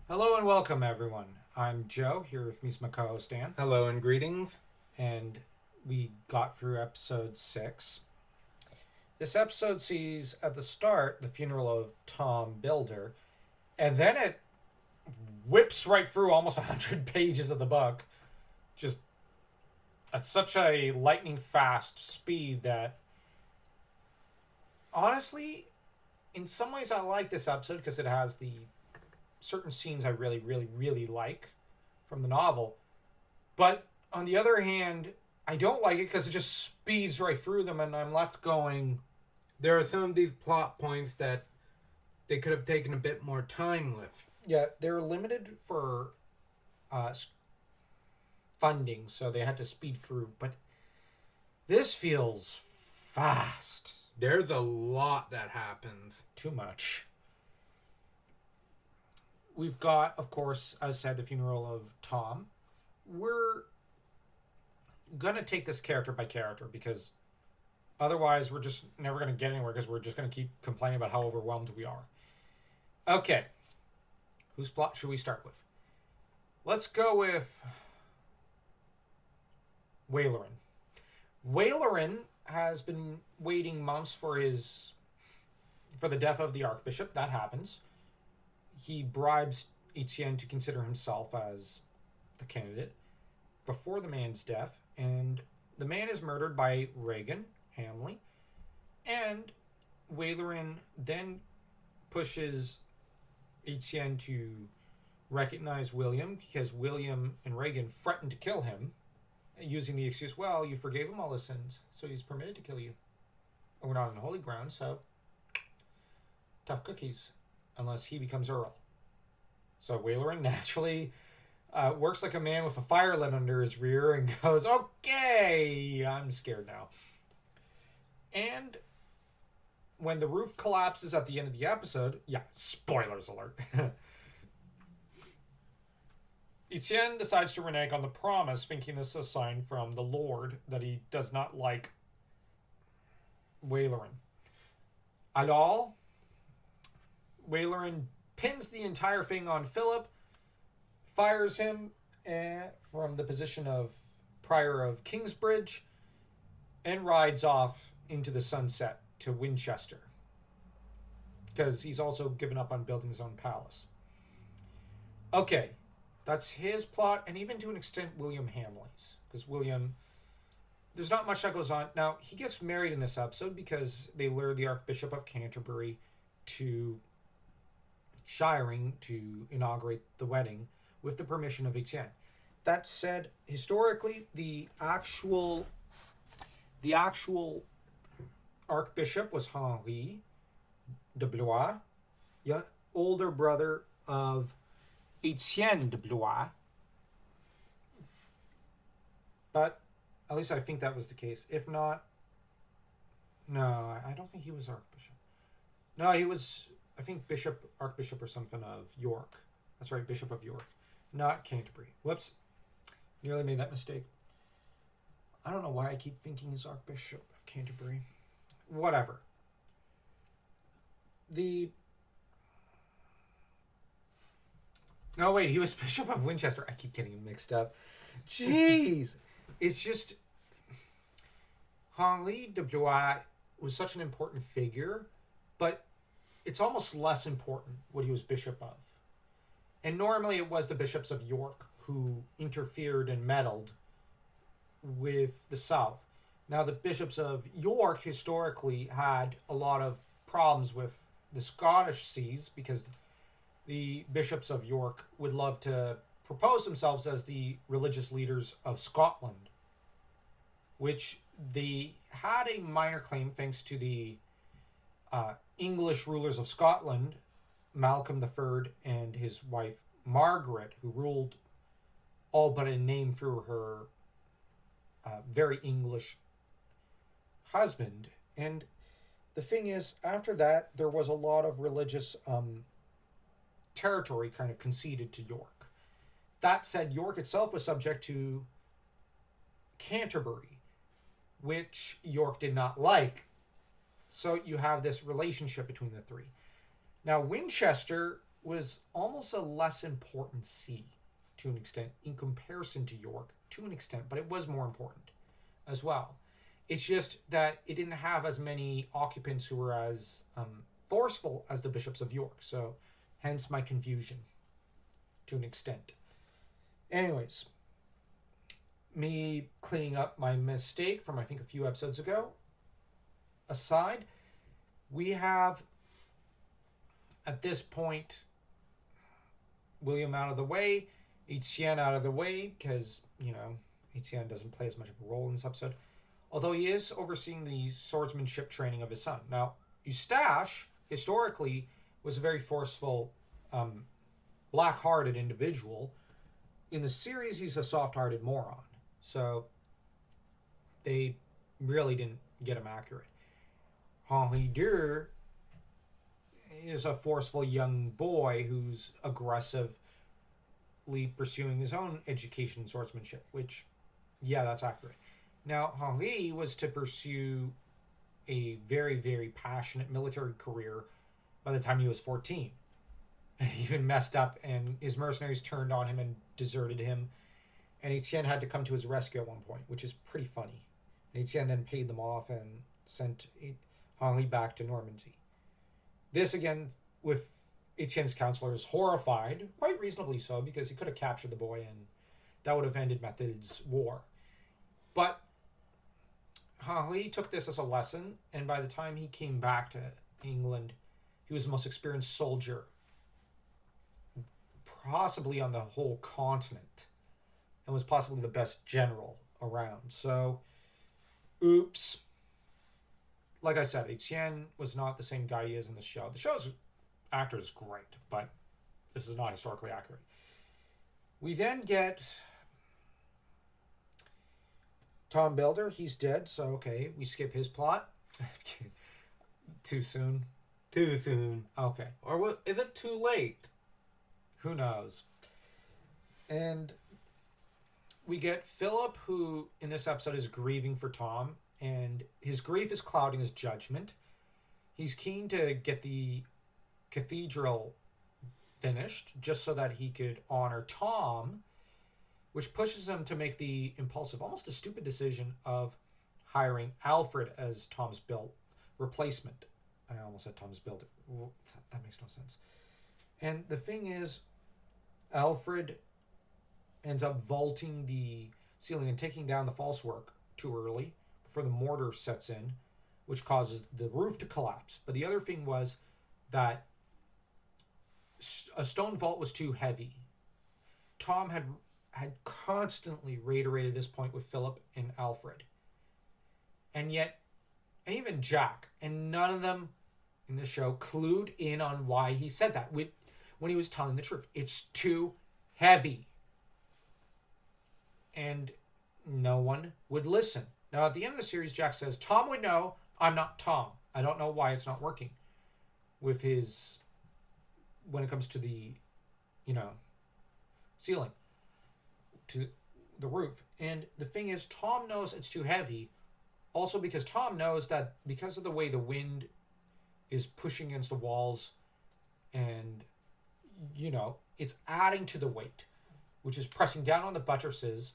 Hello and welcome, everyone. I'm Joe, here with me is my co-host Dan, Hello and greetings. and we got through episode 6. This episode sees, at the start, the funeral of Tom Builder, and then it whips right through almost 100 pages of the book, just at such a lightning fast speed that, honestly, in some ways I like this episode because it has the certain scenes I really, really, really like from the novel. But on the other hand, I don't like it because it just speeds right through them, and I'm left going, There are some of these plot points that they could have taken a bit more time with. yeah, they're limited for uh, funding, so they had to speed through. But this feels fast. There's a lot that happens. Too much. We've got, of course, as said, the funeral of Tom. We're gonna take this character by character because otherwise we're just never gonna get anywhere because we're just gonna keep complaining about how overwhelmed we are. Okay, whose plot should we start with? Let's go with Wailerin. Wailerin has been waiting months for the death of the Archbishop. That happens. He bribes Etienne to consider himself as the candidate before the man's death, and the man is murdered by Regan Hamley, and Wailerin then pushes Etienne to recognize William because William and Regan threatened to kill him using the excuse, well, you forgave him all his sins, so he's permitted to kill you. And we're not on holy ground, so tough cookies, unless he becomes Earl. So Wailerin naturally works like a man with a fire lit under his rear and goes, okay, I'm scared now. And when the roof collapses at the end of the episode, yeah, spoilers alert. Etienne decides to renege on the promise, thinking this is a sign from the Lord that he does not like Wailerin. At all, Wailerin pins the entire thing on Philip, fires him from the position of Prior of Kingsbridge, and rides off into the sunset to Winchester. Because he's also given up on building his own palace. Okay, that's his plot, and even to an extent William Hamley's. Because William, there's not much that goes on. Now, he gets married in this episode because they lure the Archbishop of Canterbury to Shiring to inaugurate the wedding with the permission of Etienne. That said, historically, the actual Archbishop was Henri de Blois, older brother of Etienne de Blois. But at least I think that was the case. If not, no, I don't think he was Archbishop. No, he was, I think, Archbishop or something of York. That's right, Bishop of York. Not Canterbury. Whoops. Nearly made that mistake. I don't know why I keep thinking he's Archbishop of Canterbury. Whatever. No, wait, he was Bishop of Winchester. I keep getting him mixed up. Jeez. It's just, Henri de Blois was such an important figure, but it's almost less important what he was bishop of. And normally it was the bishops of York who interfered and meddled with the South. Now, the bishops of York historically had a lot of problems with the Scottish sees because the bishops of York would love to propose themselves as the religious leaders of Scotland, which they had a minor claim thanks to the English rulers of Scotland, Malcolm III and his wife Margaret, who ruled all but in name through her very English husband. And the thing is, after that, there was a lot of religious territory kind of conceded to York. That said, York itself was subject to Canterbury, which York did not like. So you have this relationship between the three. Now, Winchester was almost a less important sea to an extent in comparison to York to an extent, but it was more important as well. It's just that it didn't have as many occupants who were as forceful as the bishops of York, so hence my confusion to an extent. Anyways, me cleaning up my mistake from I think a few episodes ago aside, we have at this point William out of the way, Etienne out of the way, because, Etienne doesn't play as much of a role in this episode. Although he is overseeing the swordsmanship training of his son. Now, Eustache, historically, was a very forceful, black-hearted individual. In the series, he's a soft-hearted moron. So, they really didn't get him accurate. Henri II is a forceful young boy who's aggressively pursuing his own education in swordsmanship, which, yeah, that's accurate. Now, Henri was to pursue a very, very passionate military career by the time he was 14. And he even messed up, and his mercenaries turned on him and deserted him. And Etienne had to come to his rescue at one point, which is pretty funny. And Etienne then paid them off and sent Henri back to Normandy. This, again, with Etienne's counselors horrified, quite reasonably so, because he could have captured the boy, and that would have ended Mathilde's war. But Henri took this as a lesson, and by the time he came back to England, he was the most experienced soldier, possibly on the whole continent, and was possibly the best general around. So, oops. Like I said, Etienne was not the same guy he is in the show. The show's actor is great, but this is not historically accurate. We then get Tom Builder. He's dead, so okay, we skip his plot. Too soon? Too soon. Okay. Or what, is it too late? Who knows? And we get Philip, who in this episode is grieving for Tom, and his grief is clouding his judgment. He's keen to get the Cathedral finished just so that he could honor Tom, which pushes him to make the impulsive, almost a stupid decision of hiring Alfred as Tom's replacement. I almost said Tom's builder. That makes no sense. And the thing is, Alfred ends up vaulting the ceiling and taking down the false work too early before the mortar sets in, which causes the roof to collapse. But the other thing was that a stone vault was too heavy. Tom had constantly reiterated this point with Philip and Alfred. And yet, and even Jack, and none of them in the show clued in on why he said that when he was telling the truth. It's too heavy. And no one would listen. Now, at the end of the series, Jack says, Tom would know, I'm not Tom. I don't know why it's not working with his, when it comes to the, ceiling, to the roof. And the thing is, Tom knows it's too heavy, also because Tom knows that because of the way the wind is pushing against the walls and, it's adding to the weight, which is pressing down on the buttresses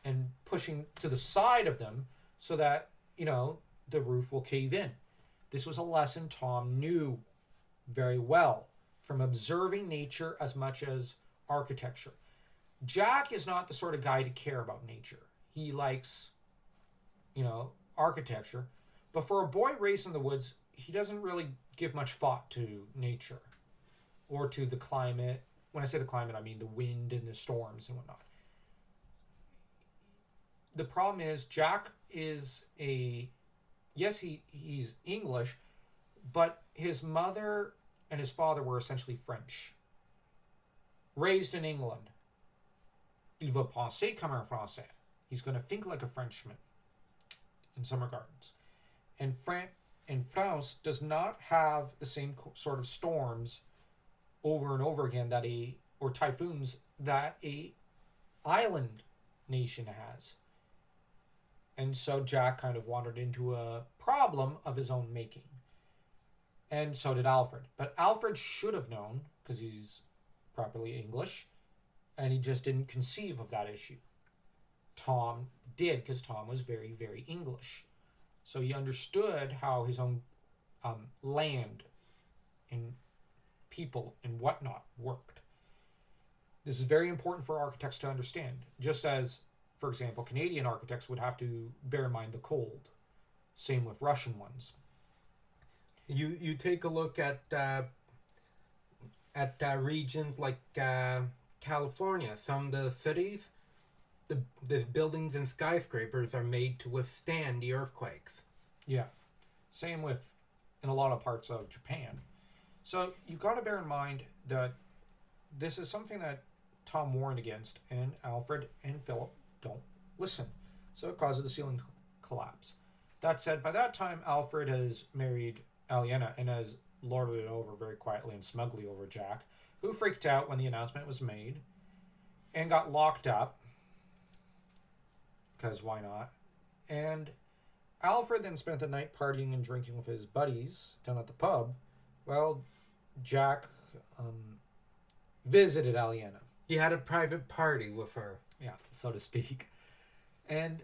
and pushing to the side of them so that, the roof will cave in. This was a lesson Tom knew very well from observing nature as much as architecture. Jack is not the sort of guy to care about nature. He likes, architecture. But for a boy raised in the woods, he doesn't really give much thought to nature or to the climate. When I say the climate, I mean the wind and the storms and whatnot. The problem is Jack is he's English, but his mother and his father were essentially French. Raised in England. Il va penser comme un Français. He's going to think like a Frenchman in some regards. And France does not have the same sort of storms over and over again or typhoons that a island nation has. And so Jack kind of wandered into a problem of his own making. And so did Alfred. But Alfred should have known, because he's properly English, and he just didn't conceive of that issue. Tom did, because Tom was very, very English. So he understood how his own land and people and whatnot worked. This is very important for architects to understand, just as, for example, Canadian architects would have to bear in mind the cold. Same with Russian ones. You take a look at regions like California. Some of the cities, the buildings and skyscrapers are made to withstand the earthquakes. Yeah. Same with in a lot of parts of Japan. So you've got to bear in mind that this is something that Tom warned against, and Alfred and Philip don't listen. So it causes the ceiling collapse. That said, by that time, Alfred has married Ailiana and has lorded it over very quietly and smugly over Jack, who freaked out when the announcement was made and got locked up, because why not? And Alfred then spent the night partying and drinking with his buddies down at the pub, while Jack visited Ailiana. He had a private party with her. Yeah, so to speak. And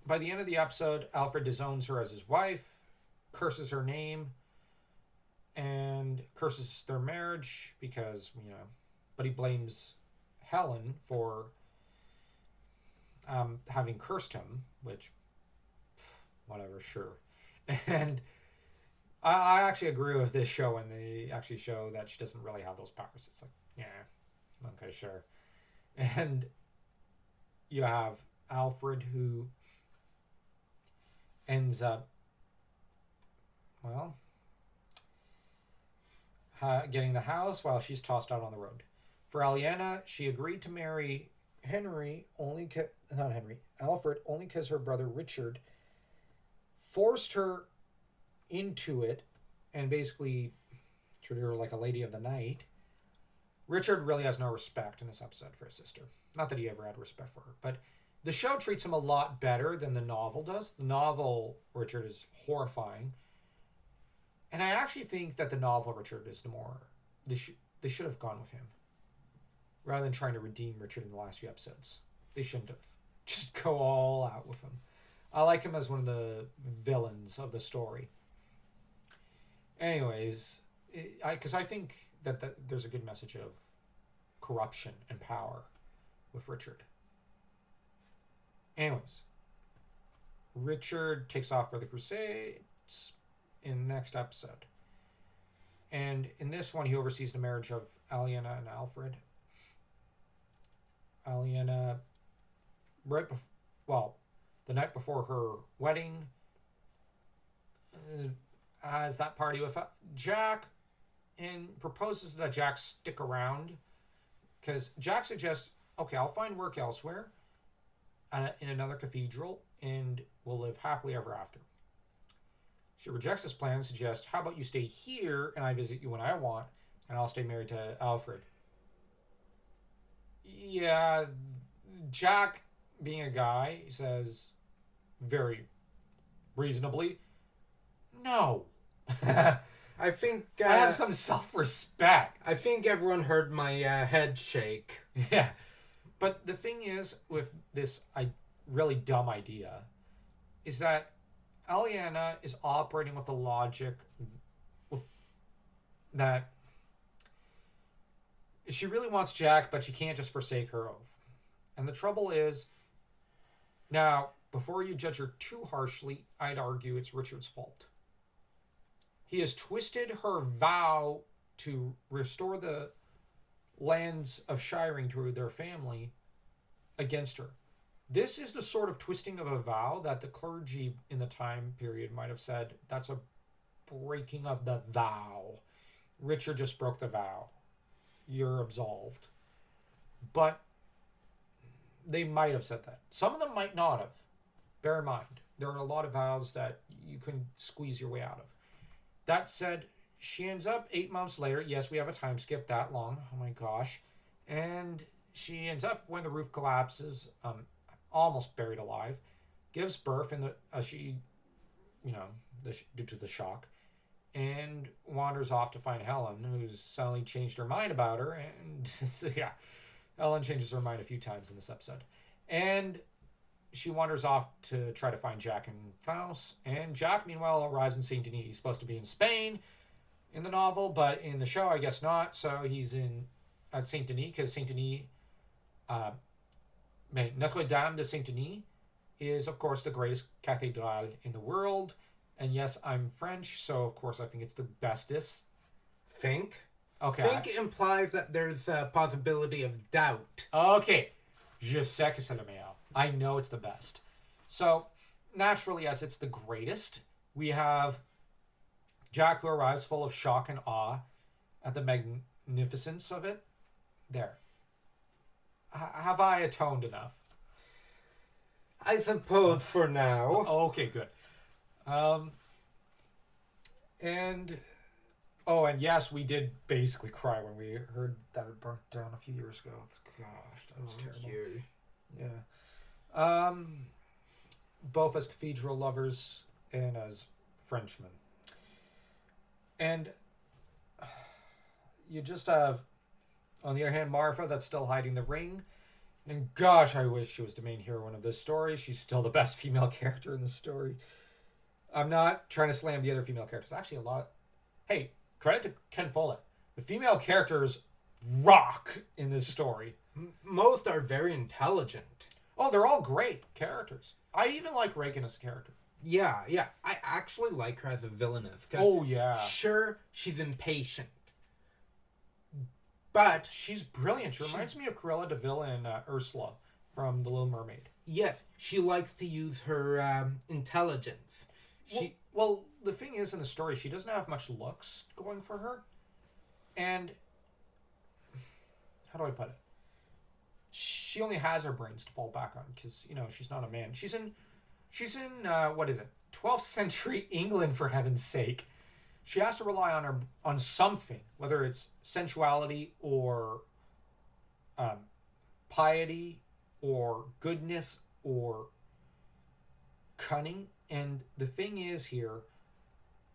by the end of the episode, Alfred disowns her as his wife, curses her name, and curses their marriage because, but he blames Helen for having cursed him, which, whatever, sure. And I actually agree with this show when they actually show that she doesn't really have those powers. It's like, yeah, okay, sure. And you have Alfred, who ends up, getting the house while she's tossed out on the road. For Ailiana, she agreed to marry Alfred, only because her brother Richard forced her into it and basically treated her like a lady of the night. Richard really has no respect in this episode for his sister. Not that he ever had respect for her, but the show treats him a lot better than the novel does. The novel, Richard is horrifying. And I actually think that the novel, Richard, is the more... They should have gone with him. Rather than trying to redeem Richard in the last few episodes. They shouldn't have. Just go all out with him. I like him as one of the villains of the story. Anyways, because I think that there's a good message of corruption and power with Richard. Anyways, Richard takes off for the Crusades in the next episode. And in this one, he oversees the marriage of Ailiana and Alfred. Ailiana, the night before her wedding, has that party with Jack and proposes that Jack stick around, because Jack suggests, okay, I'll find work elsewhere in another cathedral and we'll live happily ever after. She rejects this plan and suggests, how about you stay here and I visit you when I want and I'll stay married to Alfred. Yeah, Jack, being a guy, says very reasonably, no. I think... I have some self-respect. I think everyone heard my head shake. Yeah. But the thing is, with this really dumb idea, is that Ailiana is operating with the logic that she really wants Jack, but she can't just forsake her oath. And the trouble is, now, before you judge her too harshly, I'd argue it's Richard's fault. He has twisted her vow to restore the lands of Shiring to their family against her. This is the sort of twisting of a vow that the clergy in the time period might have said, that's a breaking of the vow. Richard just broke the vow. You're absolved. But they might have said that. Some of them might not have. Bear in mind, there are a lot of vows that you can squeeze your way out of. That said, she ends up 8 months later. Yes, we have a time skip that long. Oh my gosh. And she ends up, when the roof collapses, almost buried alive, gives birth due to the shock. and wanders off to find Helen, who's suddenly changed her mind about her. And yeah, Helen changes her mind a few times in this episode. And she wanders off to try to find Jack and Faust. And Jack, meanwhile, arrives in Saint Denis. He's supposed to be in Spain in the novel, but in the show, I guess not. So he's at Saint Denis, because Saint Denis, Notre Dame de Saint Denis is, of course, the greatest cathedral in the world. And yes, I'm French, so of course I think it's the bestest. Think? Okay. Think implies that there's a possibility of doubt. Okay. Je sais que c'est le meilleur. I know it's the best. So, naturally, as it's the greatest, we have Jack, who arrives full of shock and awe at the magnificence of it. There. Have I atoned enough? I suppose for now. Okay, good. And yes, we did basically cry when we heard that it burnt down a few years ago. Gosh, that was terrible. Dear. Yeah. Both as Cathedral lovers and as Frenchmen. And you just have, on the other hand, Martha that's still hiding the ring. And gosh, I wish she was the main heroine of this story. She's still the best female character in the story. I'm not trying to slam the other female characters. Actually, a lot. Hey, credit to Ken Follett. The female characters rock in this story. Most are very intelligent. Oh, they're all great characters. I even like Reagan as a character. Yeah. I actually like her as a villainess. Oh, yeah. Sure, she's impatient. But she's brilliant. She reminds me of Cruella de Vil and Ursula from The Little Mermaid. Yes, she likes to use her intelligence. Well, the thing is, in the story, she doesn't have much looks going for her. And how do I put it? She only has her brains to fall back on because, she's not a man. She's in what is it? 12th century England, for heaven's sake. She has to rely on something, whether it's sensuality or piety or goodness or cunning. And the thing is here,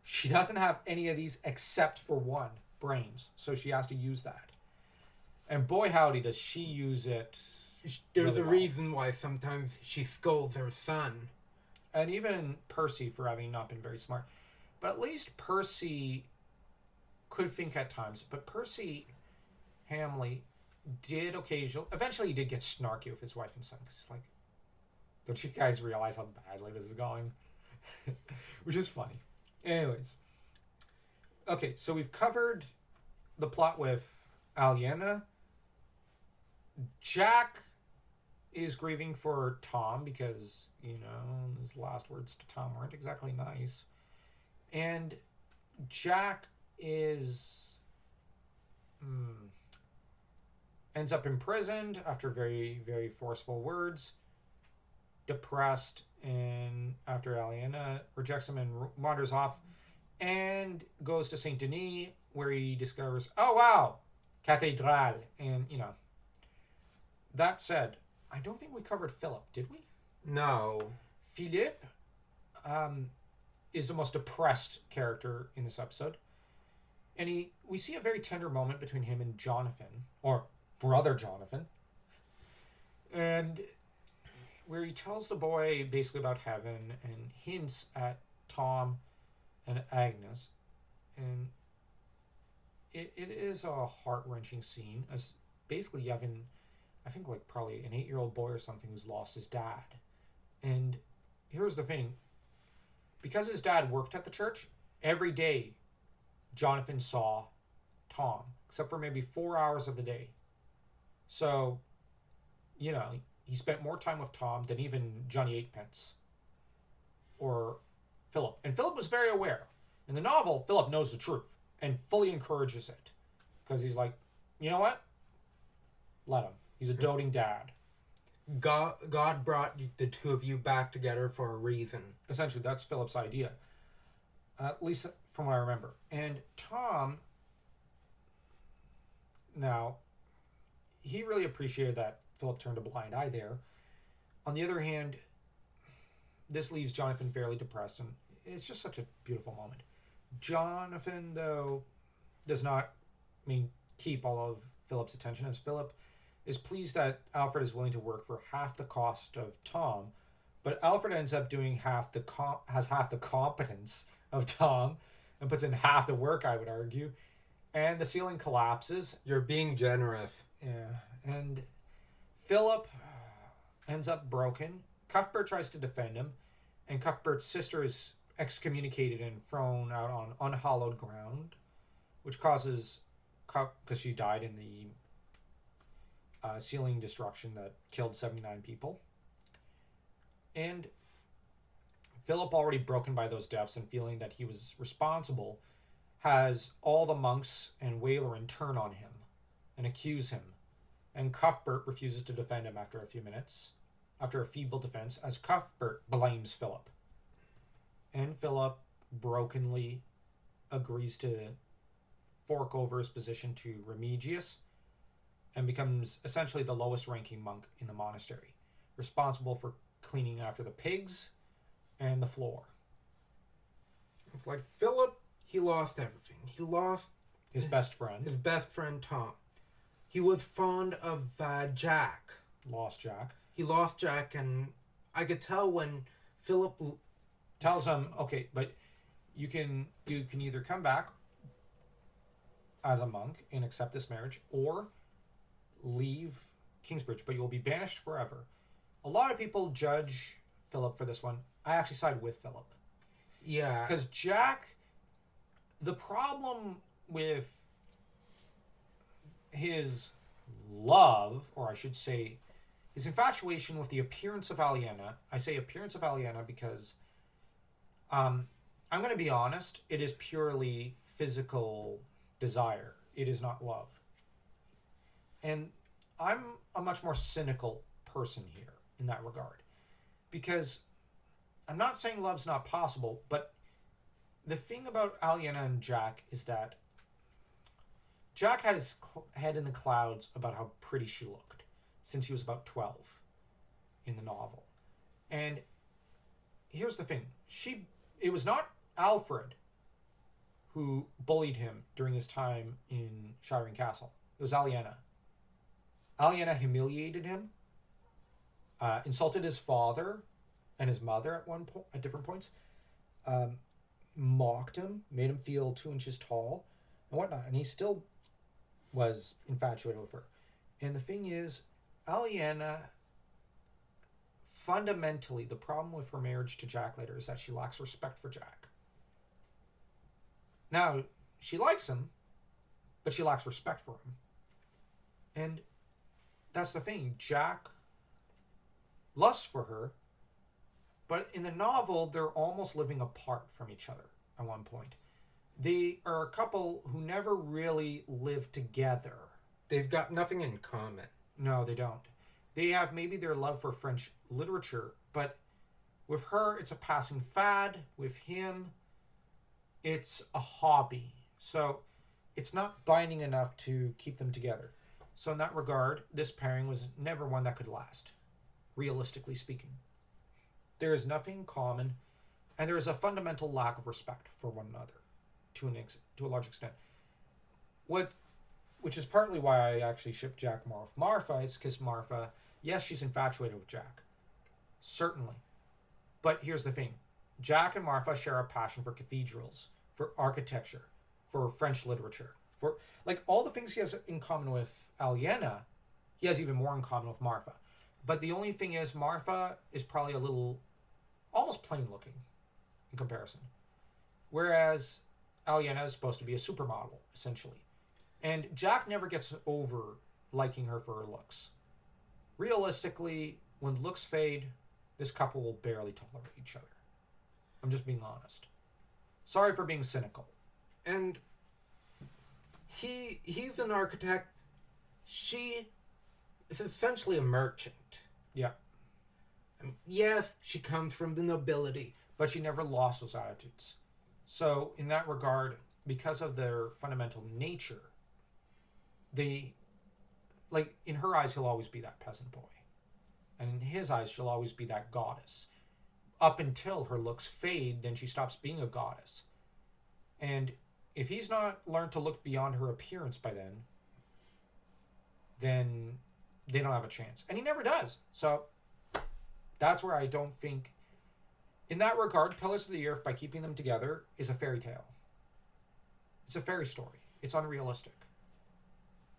she doesn't have any of these except for one, brains. So she has to use that. And boy howdy does she use it. There's really a well. reason why sometimes she scolds her son. And even Percy for having not been very smart. But at least Percy could think at times. But Percy Hamley did occasionally... Eventually he did get snarky with his wife and son. Because it's like, don't you guys realize how badly this is going? Which is funny. Anyways. Okay, so we've covered the plot with Ailiana. Jack is grieving for Tom because, his last words to Tom weren't exactly nice. And Jack ends up imprisoned after very, very forceful words, depressed, and after Ailiana rejects him and wanders off and goes to Saint Denis, where he discovers, oh wow, Cathedral. And, that said, I don't think we covered Philip, did we? No. Philippe is the most depressed character in this episode. And we see a very tender moment between him and Jonathan, or brother Jonathan. And where he tells the boy basically about heaven and hints at Tom and Agnes. And it is a heart-wrenching scene, as basically you have I think probably an 8-year-old boy or something who's lost his dad. And here's the thing. Because his dad worked at the church, every day Jonathan saw Tom, except for maybe 4 hours of the day. So, he spent more time with Tom than even Johnny Eightpence or Philip. And Philip was very aware. In the novel, Philip knows the truth and fully encourages it. Because he's like, you know what? Let him. He's a doting dad. God brought the two of you back together for a reason. Essentially, that's Philip's idea. At least from what I remember. And Tom, now, he really appreciated that Philip turned a blind eye there. On the other hand, this leaves Jonathan fairly depressed, and it's just such a beautiful moment. Jonathan, though, does not keep all of Philip's attention, as Philip is pleased that Alfred is willing to work for half the cost of Tom, but Alfred ends up doing has half the competence of Tom and puts in half the work, I would argue. And the ceiling collapses. You're being generous. Yeah. And Philip ends up broken. Cuthbert tries to defend him, and Cuthbert's sister is excommunicated and thrown out on unhallowed ground, which causes, because she died in the ceiling destruction that killed 79 people. And Philip, already broken by those deaths and feeling that he was responsible, has all the monks and Waleran turn on him and accuse him. And Cuthbert refuses to defend him after a few minutes, after a feeble defense, as Cuthbert blames Philip. And Philip brokenly agrees to fork over his position to Remigius and becomes essentially the lowest ranking monk in the monastery, responsible for cleaning after the pigs and the floor. It's like Philip, he lost everything. He lost his best friend. His best friend, Tom. He was fond of Jack. Lost Jack. He lost Jack, and I could tell when Philip tells him, okay, but you can either come back as a monk and accept this marriage, or leave Kingsbridge, but you will be banished forever. A lot of people judge Philip for this one. I actually side with Philip. Yeah. Because Jack, the problem with his love, or I should say his infatuation with the appearance of Ailiana, I say appearance of Ailiana because I'm going to be honest, it is purely physical desire. It is not love. And I'm a much more cynical person here in that regard. Because I'm not saying love's not possible, but the thing about Ailiana and Jack is that Jack had his head in the clouds about how pretty she looked since he was about 12 in the novel. And here's the thing. It was not Alfred who bullied him during his time in Shiring Castle. It was Ailiana. Ailiana humiliated him, insulted his father and his mother at different points, mocked him, made him feel 2 inches tall, and whatnot. And he still was infatuated with her. And the thing is, Ailiana, fundamentally, the problem with her marriage to Jack later is that she lacks respect for Jack. Now, she likes him, but she lacks respect for him. And that's the thing. Jack lusts for her, but in the novel, they're almost living apart from each other at one point. They are a couple who never really live together. They've got nothing in common. No, they don't. They have maybe their love for French literature, but with her, it's a passing fad. With him, it's a hobby. So it's not binding enough to keep them together. So in that regard, this pairing was never one that could last, realistically speaking. There is nothing common, and there is a fundamental lack of respect for one another, to a large extent. Which is partly why I actually ship Jack more with Martha. It's because Martha, yes, she's infatuated with Jack, certainly. But here's the thing. Jack and Martha share a passion for cathedrals, for architecture, for French literature, for all the things he has in common with Ailiana, he has even more in common with Martha. But the only thing is, Martha is probably a little, almost plain looking in comparison. Whereas Ailiana is supposed to be a supermodel, essentially. And Jack never gets over liking her for her looks. Realistically, when looks fade, this couple will barely tolerate each other. I'm just being honest. Sorry for being cynical. And he's an architect. She is essentially a merchant. Yeah. Yes, she comes from the nobility. But she never lost those attitudes. So, in that regard, because of their fundamental nature, in her eyes, he'll always be that peasant boy. And in his eyes, she'll always be that goddess. Up until her looks fade, then she stops being a goddess. And if he's not learned to look beyond her appearance by then they don't have a chance. And he never does. So that's where I don't think, in that regard, Pillars of the Earth, by keeping them together, is a fairy tale. It's a fairy story. It's unrealistic.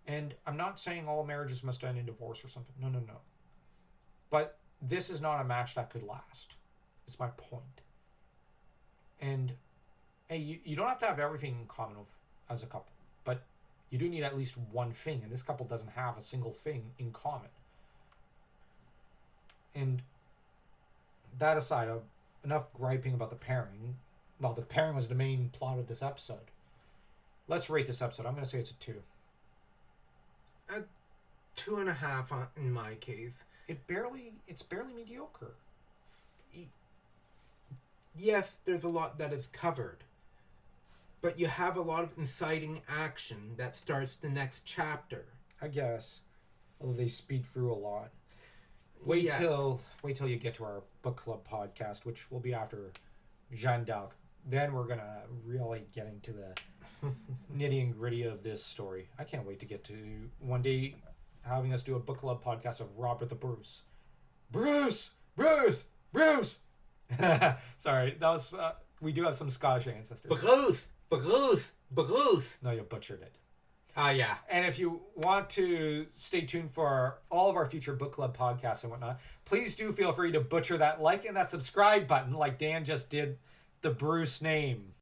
And I'm not saying all marriages must end in divorce or something. No. But this is not a match that could last. It's my point. And hey, you don't have to have everything in common as a couple, but you do need at least one thing, and this couple doesn't have a single thing in common. And that aside, enough griping about the pairing. Well, the pairing was the main plot of this episode. Let's rate this episode. I'm going to say it's a 2. A 2.5 in my case. It's barely mediocre. Yes, there's a lot that is covered. But you have a lot of inciting action that starts the next chapter. I guess. Although they speed through a lot. Wait till you get to our book club podcast, which will be after Jeanne d'Arc. Then we're gonna really get into the nitty and gritty of this story. I can't wait to get to one day having us do a book club podcast of Robert the Bruce. Bruce! Sorry, that was we do have some Scottish ancestors. Bruce. No, you butchered it. Yeah. And if you want to stay tuned for all of our future book club podcasts and whatnot, please do feel free to butcher that like and that subscribe button like Dan just did the Bruce name.